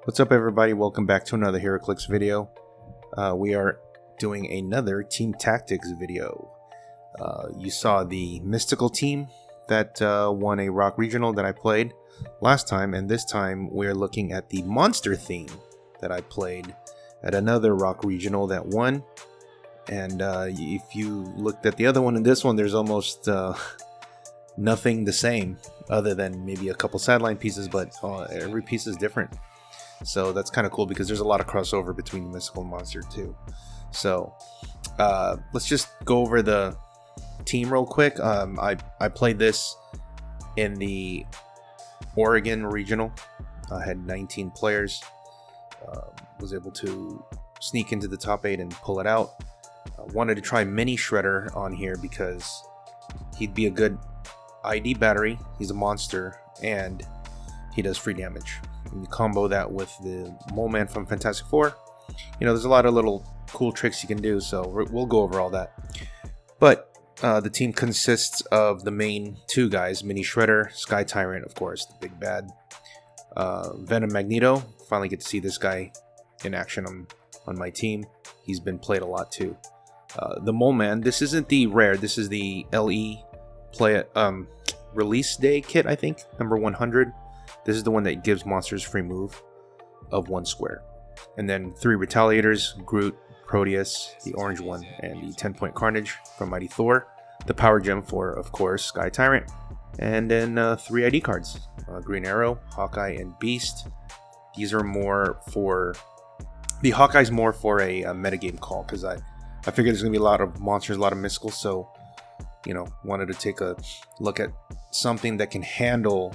What's up, everybody? Welcome back to another Heroclix video. We are doing another Team Tactics video. You saw the mystical team that won a ROC Regional that I played last time, and this time we're looking at the monster theme that I played at another ROC Regional that won. And if you looked at the other one and this one, there's almost nothing the same other than maybe a couple sideline pieces, but every piece is different. So that's kind of cool because there's a lot of crossover between the mystical and monster too. So let's just go over the team real quick. I played this in the Oregon Regional. I had 19 players. Was able to sneak into the top 8 and pull it out. Wanted to try Mini Shredder on here because he'd be a good ID battery. He's a monster and he does free damage. And you combo that with the Mole Man from Fantastic Four. You know, there's a lot of little cool tricks you can do, so we'll go over all that. But the team consists of the main two guys, Mini Shredder, Sky Tyrant, of course, the big bad. Venom Magneto. Finally get to see this guy in action on my team. He's been played a lot too. The Mole Man, this isn't the rare, this is the LE release day kit, I think, number 100. This is the one that gives monsters free move of 1 square. And then 3 Retaliators, Groot, Proteus, the orange one, and the 10-point Carnage from Mighty Thor. The Power Gem for, of course, Sky Tyrant. And then 3 ID cards, Green Arrow, Hawkeye, and Beast. These are more for... The Hawkeye's more for a metagame call, because I figured there's going to be a lot of monsters, a lot of mysticals, so, you know, wanted to take a look at something that can handle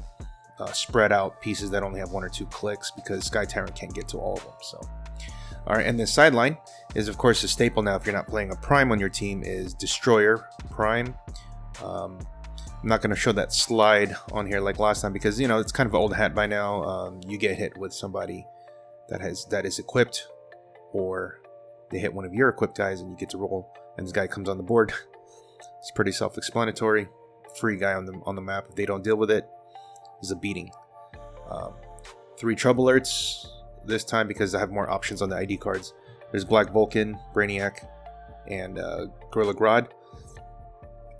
spread out pieces that only have 1 or 2 clicks, because Sky Tyrant can't get to all of them. So, all right, and the sideline is, of course, a staple now. If you're not playing a Prime on your team, is Destroyer Prime. I'm not going to show that slide on here like last time because, you know, it's kind of old hat by now. You get hit with somebody that is equipped, or they hit one of your equipped guys and you get to roll, and this guy comes on the board. It's pretty self-explanatory. Free guy on the map. If they don't deal with it, is a beating. 3 trouble alerts this time because I have more options on the ID cards. There's Black Vulcan, Brainiac, and Gorilla Grodd.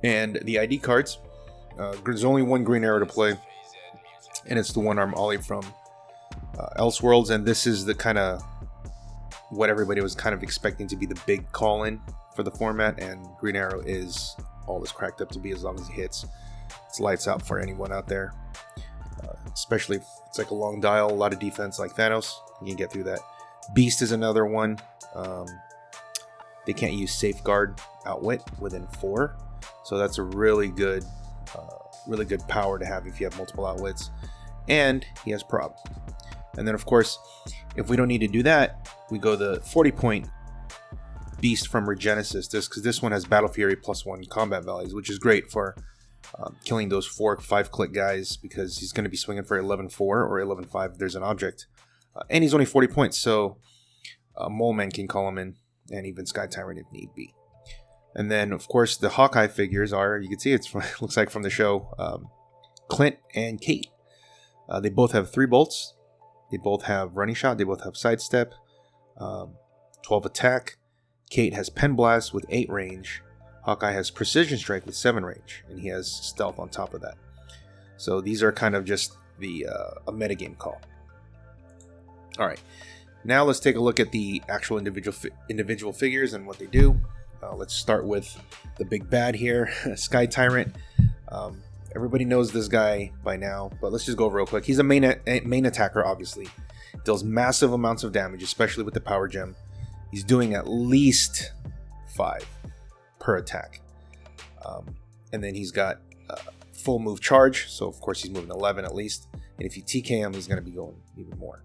And the ID cards, there's only 1 Green Arrow to play, and it's the one-arm Ollie from Elseworlds. And this is the kind of what everybody was kind of expecting to be the big call-in for the format, and Green Arrow is all it's cracked up to be as long as he hits. It's lights out for anyone out there. Especially if it's like a long dial, a lot of defense like Thanos, you can get through that. Beast is another one. They can't use Safeguard Outwit within 4, so that's a really good power to have if you have multiple outwits. And he has Prob. And then, of course, if we don't need to do that, we go the 40-point Beast from Regenesis. Because this one has Battle Fury +1 combat values, which is great for killing those 4-5 click guys, because he's going to be swinging for 11-4 or 11-5 if there's an object. And he's only 40 points, so Mole Man can call him in, and even Sky Tyrant if need be. And then, of course, the Hawkeye figures are, you can see it looks like from the show, Clint and Kate. They both have 3 bolts. They both have running shot. They both have sidestep, 12 attack. Kate has Pen Blast with 8 range. Hawkeye has Precision Strike with 7 range, and he has Stealth on top of that. So these are kind of just a metagame call. All right, now let's take a look at the actual individual figures and what they do. Let's start with the big bad here, Sky Tyrant. Everybody knows this guy by now, but let's just go over real quick. He's a main attacker, obviously. Deals massive amounts of damage, especially with the Power Gem. He's doing at least 5 per attack. And then he's got full move charge, so of course he's moving 11 at least. And if you TK him, he's going to be going even more.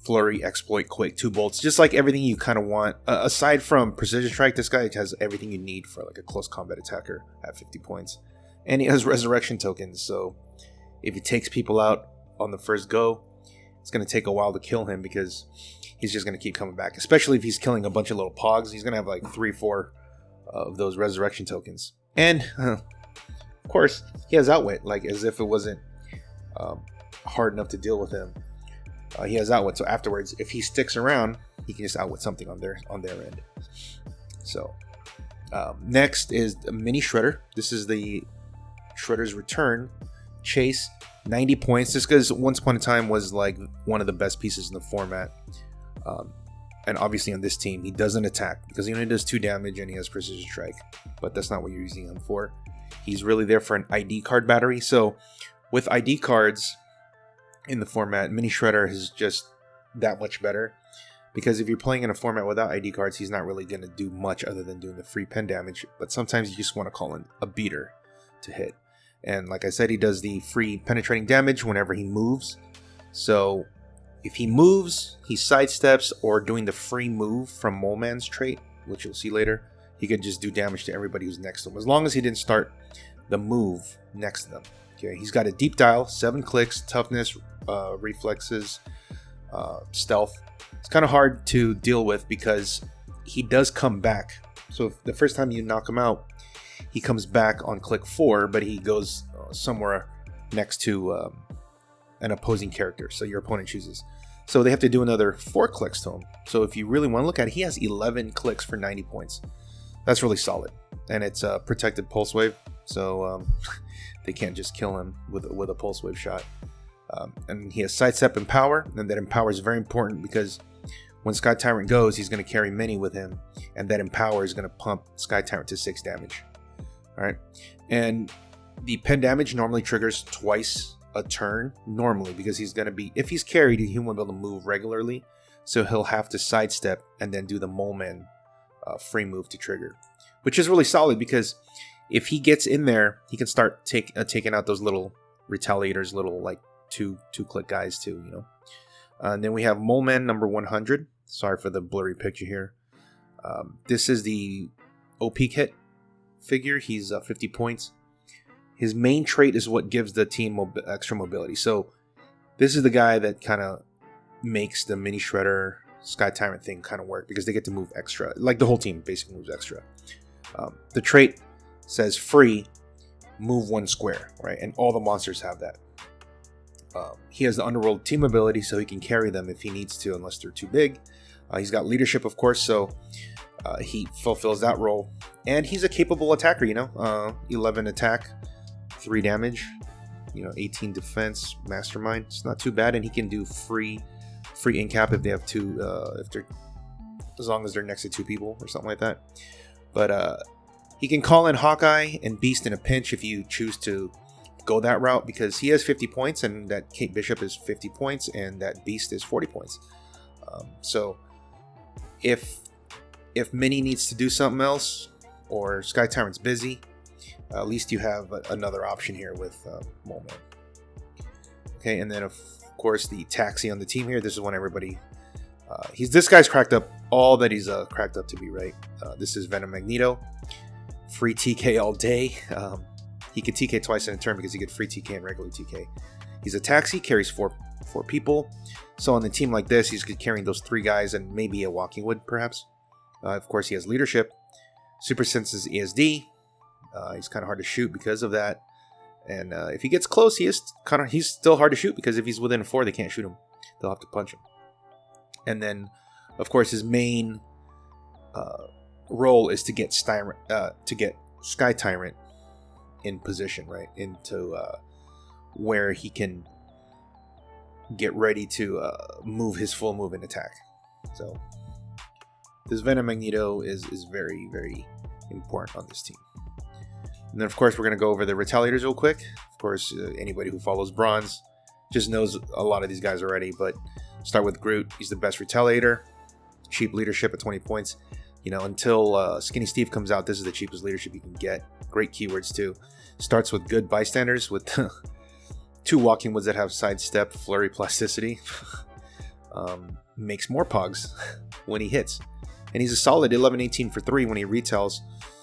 Flurry, Exploit, Quick, 2 bolts, just like everything you kind of want. Aside from Precision Strike, this guy has everything you need for like a close combat attacker at 50 points. And he has Resurrection tokens, so if he takes people out on the first go, it's going to take a while to kill him because he's just going to keep coming back. Especially if he's killing a bunch of little pogs, he's going to have like 3-4 of those Resurrection tokens. And, of course, he has Outwit, like as if it wasn't hard enough to deal with him. He has outwit, so afterwards, if he sticks around, he can just outwit something on their end. So next is the Mini Shredder. This is the Shredder's Return. Chase, 90 points. Just because once upon a time was like one of the best pieces in the format. And obviously on this team, he doesn't attack because he only does 2 damage and he has Precision Strike. But that's not what you're using him for. He's really there for an ID card battery. So with ID cards in the format, Mini Shredder is just that much better. Because if you're playing in a format without ID cards, he's not really going to do much other than doing the free pen damage. But sometimes you just want to call in a beater to hit. And like I said, he does the free penetrating damage whenever he moves. So if he moves, he sidesteps, or doing the free move from Mole Man's trait, which you'll see later, he could just do damage to everybody who's next to him, as long as he didn't start the move next to them. Okay, he's got a deep dial, 7 clicks, toughness, reflexes, stealth. It's kind of hard to deal with because he does come back. So if the first time you knock him out, he comes back on click 4, but he goes somewhere next to an opposing character. So your opponent chooses. So they have to do another 4 clicks to him. So if you really want to look at it, he has 11 clicks for 90 points. That's really solid. And it's a protected pulse wave. So they can't just kill him with a pulse wave shot. And he has sidestep and power. And that empower is very important because when Sky Tyrant goes, he's going to carry Mini with him. And that empower is going to pump Sky Tyrant to 6 damage. Alright. And the pen damage normally triggers twice a turn. Normally. Because he's going to be... If he's carried, he won't be able to move regularly. So he'll have to sidestep and then do the Mole Man free move to trigger. Which is really solid because if he gets in there, he can start taking out those little retaliators, little like two click guys too, you know. And then we have Mole Man number 100. Sorry for the blurry picture here. This is the OP kit figure. He's 50 points. His main trait is what gives the team extra mobility. So this is the guy that kind of makes the Mini Shredder Sky Tyrant thing kind of work because they get to move extra. Like the whole team basically moves extra. The trait says free, move 1 square, right? And all the monsters have that. He has the Underworld team ability, so he can carry them if he needs to, unless they're too big. He's got leadership, of course, so he fulfills that role. And he's a capable attacker, you know. 11 attack, 3 damage, 18 defense, mastermind. It's not too bad, and he can do free in-cap if they have 2, as long as they're next to 2 people or something like that. But he can call in Hawkeye and Beast in a pinch if you choose to go that route, because he has 50 points and that Kate Bishop is 50 points and that Beast is 40 points. So if Mini needs to do something else or Sky Tyrant's busy, at least you have another option here with Mole Man. Okay, and then of course the taxi on the team here. This is one everybody... this guy's cracked up all that he's cracked up to be, right? This is Venom Magneto. Free TK all day. He can TK twice in a turn because he gets free TK and regular TK. He's a taxi, carries four people. So on the team like this, he's carrying those 3 guys and maybe a Walking Wood, perhaps. Of course, he has leadership. Super Senses ESD. He's kind of hard to shoot because of that. And if he gets close, he's still hard to shoot because if he's within 4, they can't shoot him. They'll have to punch him. And then, of course, his main role is to get Sky Tyrant in position, right, into where he can get ready to move his full move and attack. So this Venom Magneto is very, very important on this team. And then, of course, we're going to go over the Retaliators real quick. Of course, anybody who follows Bronze just knows a lot of these guys already, but start with Groot. He's the best Retaliator. Cheap leadership at 20 points. Until Skinny Steve comes out, this is the cheapest leadership you can get. Great keywords, too. Starts with good bystanders with 2 Walking Woods that have sidestep, flurry, plasticity. Makes more pogs when he hits. And he's a solid 11-18 for 3 when he retails.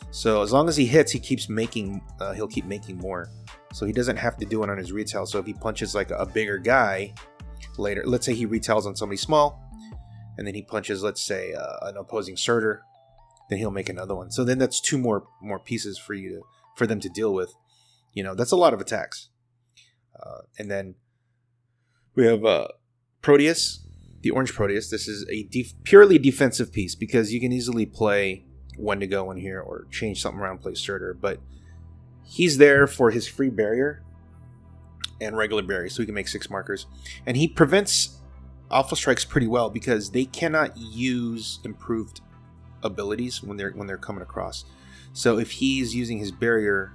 So as long as he hits, he'll keep making more. So he doesn't have to do it on his retail. So if he punches like a bigger guy later, let's say he retails on somebody small, and then he punches, let's say, an opposing Surtur, then he'll make another one. So then that's 2 more pieces for them to deal with. That's a lot of attacks. And then we have Proteus, the orange Proteus, this is a purely defensive piece because you can easily play when to go in here or change something around, play Surtur, but he's there for his free barrier and regular barrier, so he can make 6 markers. And he prevents Alpha Strikes pretty well because they cannot use improved abilities when they're coming across. So if he's using his barrier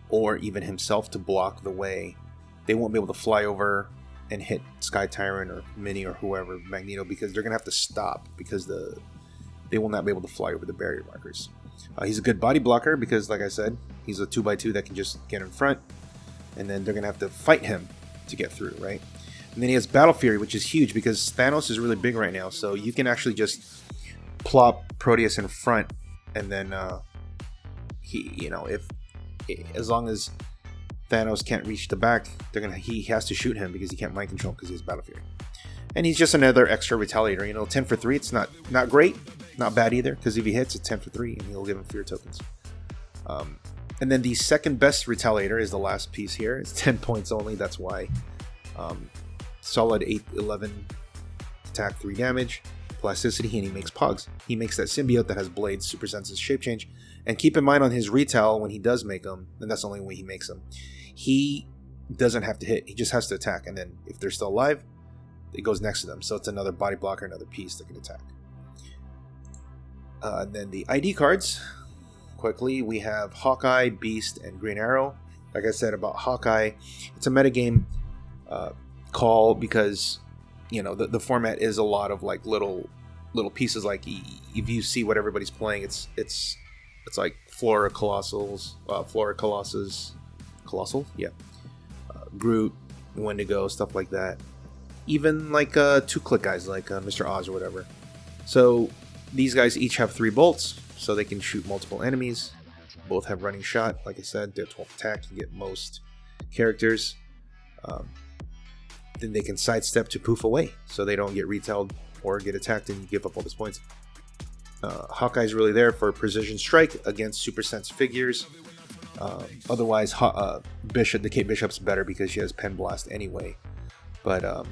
or even himself to block the way, they won't be able to fly over and hit Sky Tyrant or Mini or whoever, Magneto, because they're going to have to stop because they will not be able to fly over the barrier markers. He's a good body blocker because, like I said, he's a 2x2 that can just get in front, and then they're going to have to fight him to get through, right? And then he has Battle Fury, which is huge because Thanos is really big right now, so you can actually just plop Proteus in front, and then as long as Thanos can't reach the back, he has to shoot him because he can't mind control because he has Battle Fury. And he's just another extra retaliator. 10 for 3, it's not great, not bad either, because if he hits, it's 10 for 3, and he'll give him fear tokens. And then the second best retaliator is the last piece here. It's 10 points only, that's why. Solid 8-11 attack, 3 damage, plasticity, and he makes Pogs. He makes that symbiote that has blades, super senses, shape change. And keep in mind on his retail, when he does make them, and that's the only way he makes them, he doesn't have to hit, he just has to attack, and then if they're still alive, it goes next to them. So it's another body blocker, another piece that can attack. And then the ID cards, quickly, we have Hawkeye, Beast, and Green Arrow. Like I said about Hawkeye, it's a metagame call because the format is a lot of like little pieces. Like if you see what everybody's playing, it's like Flora Colossus, Colossal, yeah, Groot, Wendigo, stuff like that. Even like 2-click guys like Mr. Oz or whatever. So these guys each have 3 bolts, so they can shoot multiple enemies. Both have running shot. Like I said, they're 12 attack. You get most characters. Then they can sidestep to poof away, so they don't get retailed or get attacked and you give up all those points. Hawkeye's really there for precision strike against super sense figures. Otherwise, Bishop, the Kate Bishop's better because she has Pen Blast anyway. But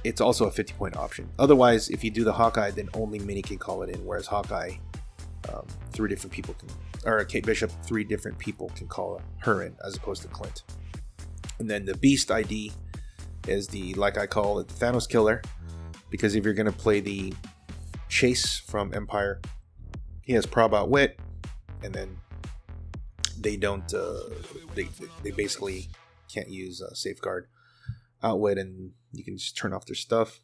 it's also a 50-point option. Otherwise, if you do the Hawkeye, then only Mini can call it in, whereas Hawkeye, 3 different people can, or Kate Bishop, 3 different people can call her in, as opposed to Clint. And then the Beast ID is like I call it, the Thanos Killer, because if you're going to play the Chase from Empire, he has Prob Outwit, and then they don't, they basically can't use Safeguard Outwit, and you can just turn off their stuff.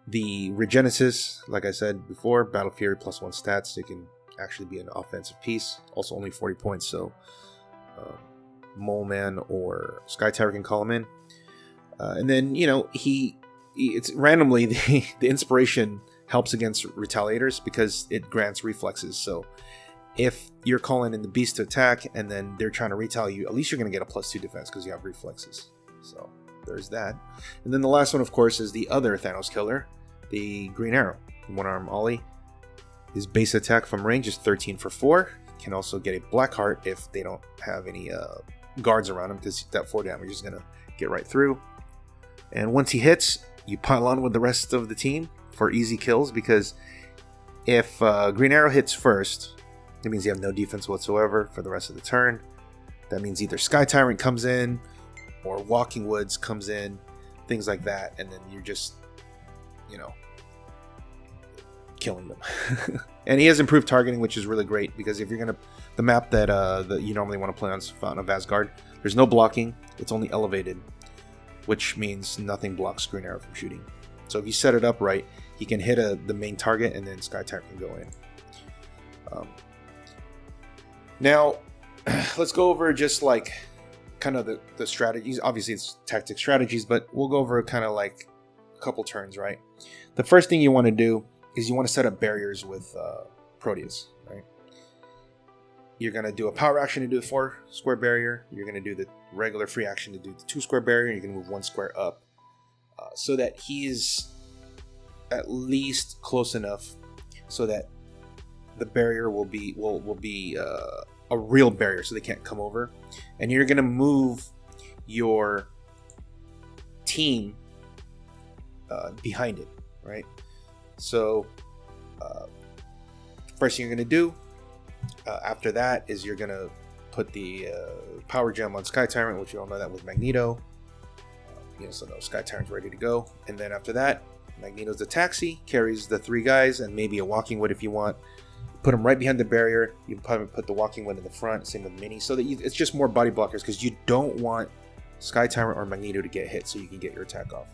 The Regenesis, like I said before, Battle Fury +1 stats. It can actually be an offensive piece. Also only 40 points, so Mole Man or Sky Tyrant can call him in. And then, it's randomly, the inspiration helps against retaliators because it grants reflexes. So if you're calling in the Beast to attack and then they're trying to retaliate you, at least you're going to get a +2 defense because you have reflexes. So there's that. And then the last one, of course, is the other Thanos Killer, the Green Arrow. One-arm Ollie. His base attack from range is 13 for 4. Can also get a Black Heart if they don't have any guards around him, because that 4 damage is going to get right through. And once he hits, you pile on with the rest of the team for easy kills, because if Green Arrow hits first, it means you have no defense whatsoever for the rest of the turn. That means either Sky Tyrant comes in or Walking Woods comes in, things like that, and then you're just, killing them. And he has improved targeting, which is really great, because if you're going to, the map that you normally want to play on is Fountain of Asgard, there's no blocking, it's only elevated, which means nothing blocks Green Arrow from shooting. So if you set it up right, he can hit the main target, and then Sky Tyrant can go in. Now, let's go over just like kind of the strategies. Obviously, it's tactic strategies, but we'll go over kind of like a couple turns, right? The first thing you want to do is you want to set up barriers with Proteus, right? You're going to do a power action to do a 4-square barrier. You're going to do the regular free action to do the 2-square barrier. You're going to move 1 square up so that he's at least close enough so that the barrier will be a real barrier, so they can't come over. And you're going to move your team behind it, right? So first thing you're going to do after that is you're going to put the power gem on Sky Tyrant, which you all know that with Magneto. So no, Sky Tyrant's ready to go. And then after that, Magneto's a taxi, carries the 3 guys and maybe a walking wood if you want. Put them right behind the barrier. You can probably put the walking wood in the front, same with Mini, so that it's just more body blockers, because you don't want Sky Tyrant or Magneto to get hit, so you can get your attack off.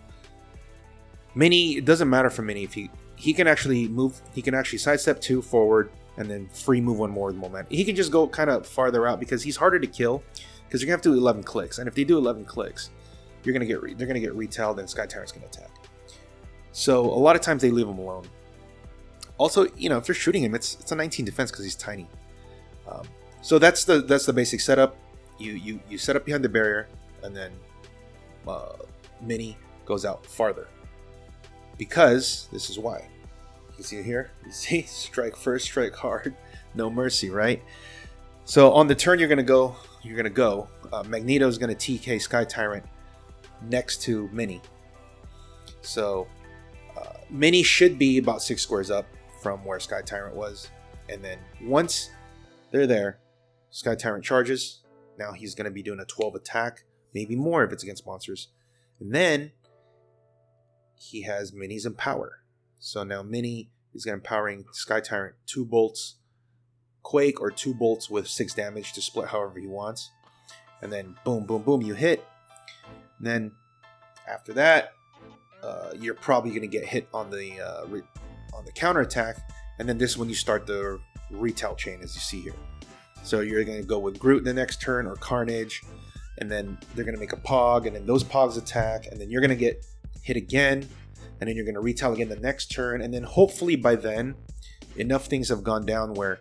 Mini, it doesn't matter for Mini if he can actually move. He can actually sidestep 2 forward and then free move 1 more with momentum. He can just go kind of farther out because he's harder to kill, because you're gonna have to do 11 clicks, and if they do 11 clicks, they're gonna get retailed, and Sky Tyrant's gonna attack. So a lot of times they leave him alone. Also, if they're shooting him, it's a 19 defense because he's tiny. So that's the basic setup. You set up behind the barrier, and then Mini goes out farther. Because this is why. You see it here? You see, strike first, strike hard, no mercy, right? So on the turn you're gonna go. Magneto's gonna TK Sky Tyrant next to Mini. So Mini should be about 6 squares up from where Sky Tyrant was, and then once they're there, Sky Tyrant charges. Now he's going to be doing a 12 attack, maybe more if it's against monsters, and then he has Mini's Empower. So now Mini is going to empowering Sky Tyrant 2 bolts Quake, or 2 bolts with 6 damage to split however he wants, and then boom, boom, boom, you hit. And then after that, you're probably going to get hit on the counter attack, and then this is when you start the retail chain, as you see here. So you're going to go with Groot the next turn, or Carnage, and then they're going to make a Pog, and then those Pogs attack, and then you're going to get hit again, and then you're going to retail again the next turn, and then hopefully by then enough things have gone down where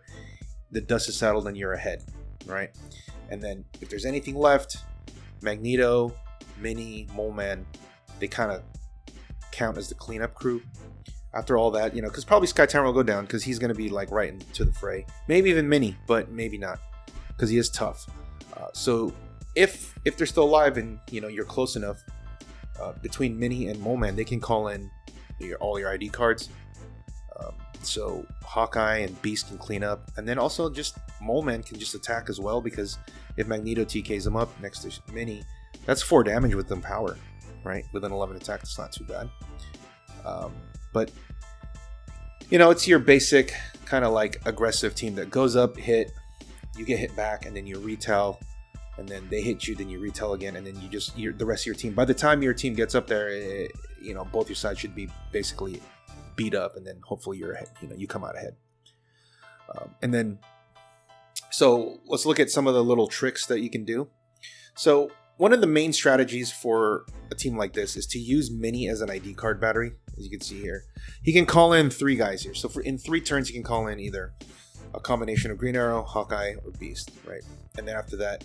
the dust is settled and you're ahead, right? And then if there's anything left, Magneto, Mini, Mole Man, they kind of count as the cleanup crew. After all that, because probably Sky Tyrant will go down because he's going to be like right into the fray. Maybe even Mini, but maybe not, because he is tough. So if they're still alive and you're close enough, between Mini and Mole Man, they can call in all your ID cards. So Hawkeye and Beast can clean up, and then also just Mole Man can just attack as well, because if Magneto TKs him up next to Mini, that's 4 damage with Empower, right? With an 11 attack, that's not too bad. But it's your basic kind of like aggressive team that goes up, hit, you get hit back, and then you retail, and then they hit you, then you retail again, and then you're the rest of your team. By the time your team gets up there, both your sides should be basically beat up, and then hopefully you're ahead. You come out ahead. And then, so let's look at some of the little tricks that you can do. So one of the main strategies for a team like this is to use Mini as an ID card battery, as you can see here. He can call in 3 guys here. So in 3 turns, he can call in either a combination of Green Arrow, Hawkeye, or Beast, right? And then after that,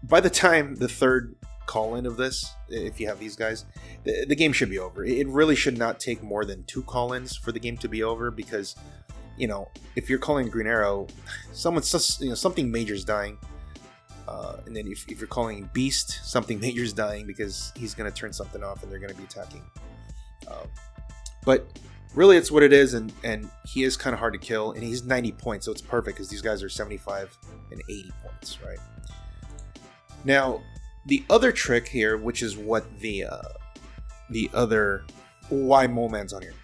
by the time the 3rd call-in of this, if you have these guys, the game should be over. It really should not take more than 2 call-ins for the game to be over, because, if you're calling Green Arrow, something major is dying. And then if you're calling Beast, something major is dying because he's going to turn something off and they're going to be attacking. But really, it's what it is, and he is kind of hard to kill, and he's 90 points, so it's perfect because these guys are 75 and 80 points, right? Now, the other trick here, which is what why Mole Man's on here.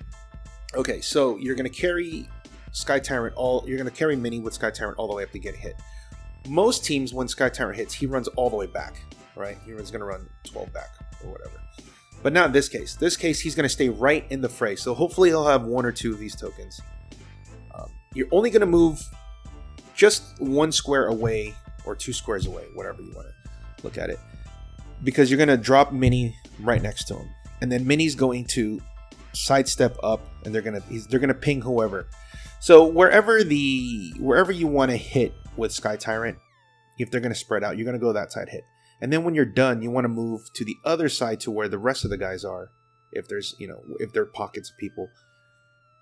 Okay, so you're going to carry Sky Tyrant you're going to carry Mini with Sky Tyrant all the way up to get hit. Most teams, when Sky Tyrant hits, he runs all the way back, right? He's going to run 12 back or whatever. But not in this case. This case, he's going to stay right in the fray. So hopefully he'll have 1 or 2 of these tokens. You're only going to move just 1 square away or 2 squares away, whatever you want to look at it, because you're going to drop Mini right next to him. And then Mini's going to sidestep up, and they're going to ping whoever. So wherever you want to hit with Sky Tyrant, if they're going to spread out, you're going to go that side hit. And then when you're done, you want to move to the other side to where the rest of the guys are, if there's, if there are pockets of people.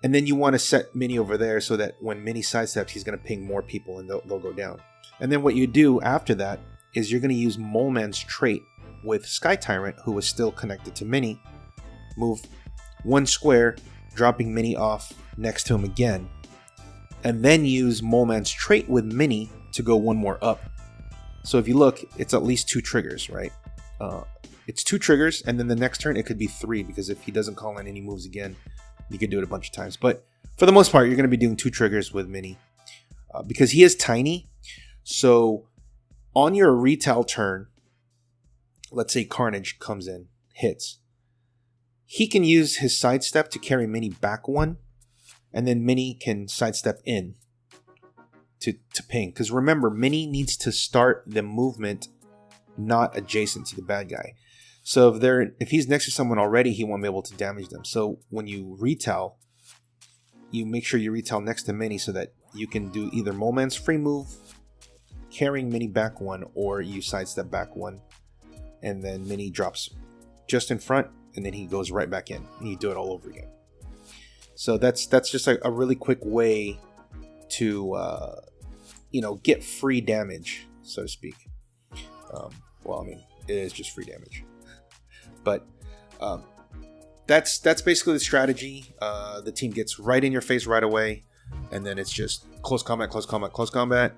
And then you want to set Mini over there so that when Mini sidesteps, he's going to ping more people and they'll go down. And then what you do after that is you're going to use Mole Man's trait with Sky Tyrant, who was still connected to Mini, move 1 square, dropping Mini off next to him again, and then use Mole Man's trait with Mini to go 1 more up. So if you look, it's at least 2 triggers, right? It's 2 triggers, and then the next turn it could be 3, because if he doesn't call in any moves again, you could do it a bunch of times. But for the most part, you're going to be doing 2 triggers with Mini. Because he is tiny, so on your retail turn, let's say Carnage comes in, hits, he can use his sidestep to carry Mini back 1, and then Mini can sidestep in to ping. Because remember, Mini needs to start the movement not adjacent to the bad guy. So if he's next to someone already, he won't be able to damage them. So when you retail, you make sure you retail next to Mini so that you can do either Mole Man's free move, carrying Mini back 1, or you sidestep back 1, and then Mini drops just in front, and then he goes right back in, and you do it all over again. So that's just a really quick way to get free damage, so to speak. Well, I mean, it is just free damage, but that's basically the strategy. The team gets right in your face right away, and then it's just close combat, close combat, close combat,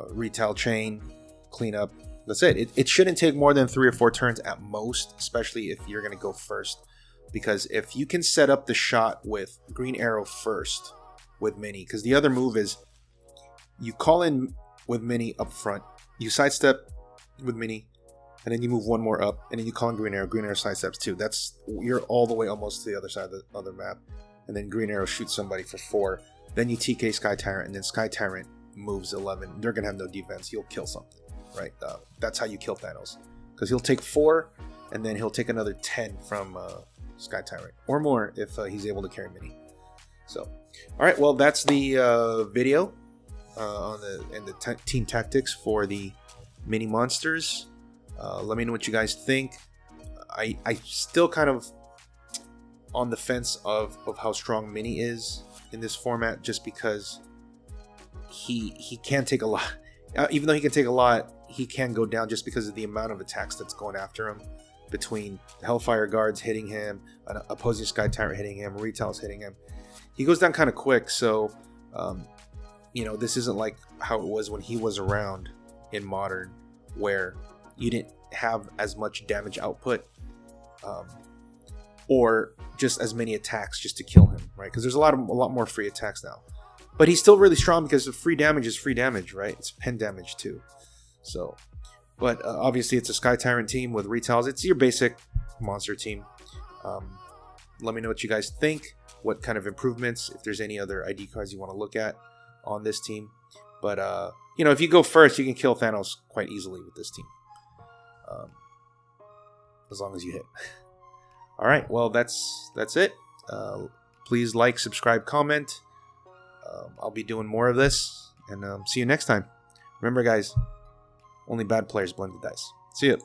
retail chain, cleanup. That's it. It shouldn't take more than 3 or 4 turns at most, especially if you're going to go first. Because if you can set up the shot with Green Arrow first with Mini, because the other move is you call in with Mini up front, you sidestep with Mini, and then you move 1 more up, and then you call in Green Arrow sidesteps too. You're all the way almost to the other side of the other map, and then Green Arrow shoots somebody for 4. Then you TK Sky Tyrant, and then Sky Tyrant moves 11. They're going to have no defense. You'll kill something, right? That's how you kill Thanos. Because he'll take 4, and then he'll take another 10 from Sky Tyrant. Or more if he's able to carry Mini. So, alright, well, that's the video on the team tactics for the Mini monsters. Let me know what you guys think. I still kind of on the fence of how strong Mini is in this format, just because he can take a lot. Even though he can take a lot, he can go down just because of the amount of attacks that's going after him, between Hellfire Guards hitting him, an opposing Sky Tyrant hitting him, Retails hitting him. He goes down kind of quick, so this isn't like how it was when he was around in Modern, where you didn't have as much damage output or just as many attacks just to kill him, right? Because there's a lot more free attacks now. But he's still really strong because the free damage is free damage, right? It's pen damage too. So, but obviously it's a Sky Tyrant team with Retails. It's your basic monster team. Let me know what you guys think. What kind of improvements, if there's any other ID cards you want to look at on this team. But, if you go first, you can kill Thanos quite easily with this team. As long as you hit. All right, well, that's it. Please like, subscribe, comment. I'll be doing more of this, and see you next time. Remember, guys, only bad players blend the dice. See ya.